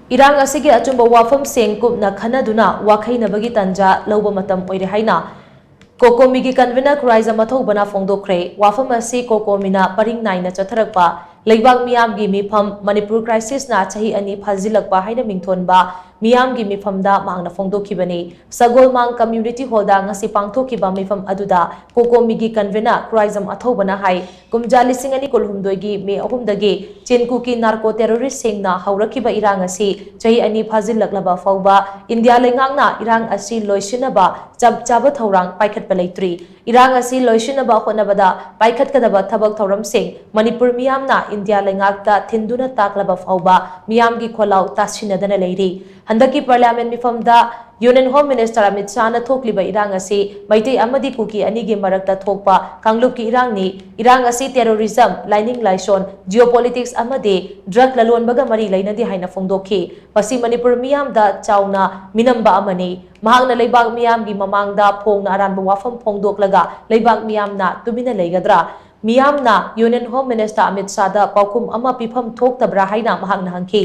Irang Asigi Achumba Wapham Kupna Khannaduna Wakheinabagi Tanja Louba Matam Oire haina COCOMI gi Convenor Khuraijam Athouba phongdokhre Wapham asi COCOMI na paring naina chatharakpa leibak miyam gi mifam Manipur crisis na chahi ani phazilakpa haina mingthonba miyam gi mifamda mangna phongdokhibani Sagol Mang Community Hall da ngasi pangthokiba mifam aduda COCOMI gi Convenor Khuraijam Athouba na hai kumja lising ani kulhumdoi gi me ahumdagi chenku ki narco terrorist sing na haurakiba irang asi chahi ani phazilaklaba fauba India lengangna irang asi loisinaba chaba thorang paikhat palaitri irang asi loisinaba honabada paikhat kadaba thabak thoram sing Manipur miyamna India lengakta thinduna taklaba fauba miyam gi kholau tasinadana leiri handaki parliament mifamda Union Home Minister Amit Shahna thokliba irang asi maitei amadi kuki ani gi marakta thokpa kanglup ki irang ni irang asi terrorism lining laison geopolitics amadi drug lalonbaga mari lainadi haina phongdokhi pasi Manipur miyam da chauna minamba amani mahangna leibak miyam gi mamangda phongna aranba wafam phongdoklaga leibak miyam na tumina leigadra miyam na Union Home Minister Amit Shahda paukum ama pifam thoktabra haina mahangna hangki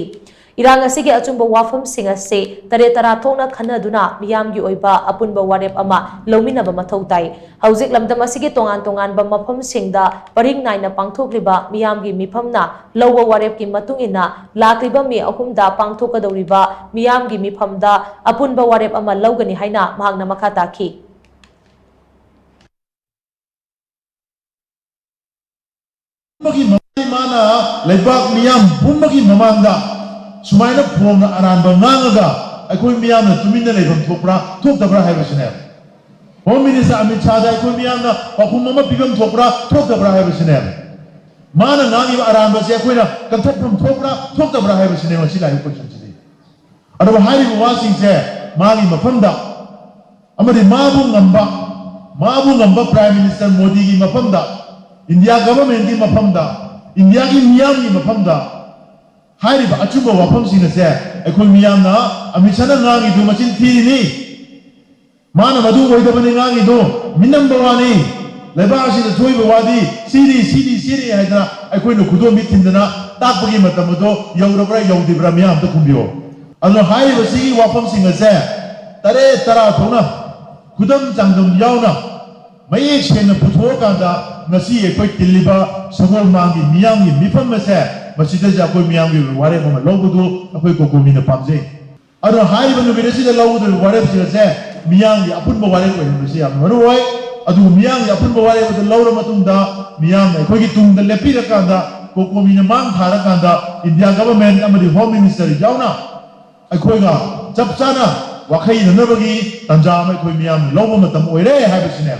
Irang Asigi Achumba Wapham ase tare tara thongna Khannaduna miyam gi oiba apunba warep ama lominaba mathau tai haujik lamdam asigi tongan ba mafam singda paring naina pangthokliba miyam gi mifamna lowa warep ki matungina lakliba mi ahumda pangthokadoriba miyam gi mifamda apunba warep ama logani haina mahagna makha takhi mana leibak miyam bumbagi mamangda Sumaina phongna aranba ngangaga aikoi miyamna tumina leibam thokpra thoktabra haibasine Home Minister Amit Shahda aikoi miyamna pakhum ama pibam thokpra thoktabra haibasine mana ngangi aranba se aikoina kanthapram thokpra thoktabra haibasine wasi lai question chini adaba hari wasing se mangi mafamda amadi mabu ngamba Prime Minister Modi gi mafamda India government gi mafamda India gi miyam gi mafamda Hairiba Achumba Wapham sina se aikoi miyamna Amit Shahna ngangi du machin thini mana madu oidabani ngangi du minamba wani leba asida thoiba wadi siri haidana aikoi no khudo mitindana takpagi matamado yaurabra yaudibra miyam ta khumbiyo ano hairiba sigi Wapham sina se tare tara thona khudam changdam yauna mayek sena puthokanda ngasi aikoi tiliba Sagol Mang gi miyam gi mifam se masida ja koi miyam gi ware ma lobudu akoi COCOMI na pamje aro hai banu birasi da lobudu ware sila se miyam gi apun ba ware ko hin sia maroi adu miyam gi apun ba ware ko lawra matunda miyam akoi gi tung da lepi rakanda COCOMI na mang thara kanda India government amadi Home Minister jauna akoi ga chapchana Wakheinabagi Tanja mai koi miyam Louba Matam Oire hai basine